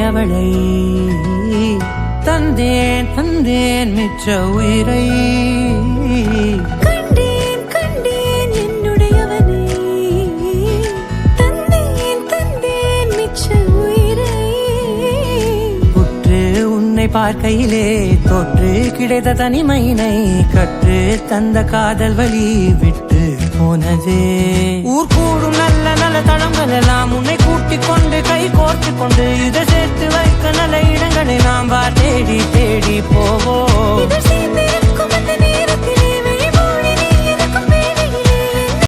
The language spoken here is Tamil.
அவளை தந்தேன் தந்தேன் மிச்ச உயிரை கண்டேன் கண்டேன் என்னுடையவனை தந்தேன் தந்தேன் மிச்ச உயிரை உற்று உன்னை பார்க்கையிலே தொற்று கிடைத்த தனிமையினை கற்று தந்த காதல் வழி விட்டு போனதே ஊர் கூடும் நல்ல நல்ல தளங்கள் எல்லாம் உன்னை கூட்டிக் கொண்டு கை கோர்த்து கொண்டு இதை சேர்த்து வைக்க நல்ல இடங்களை நாம் தேடி தேடி போவோம்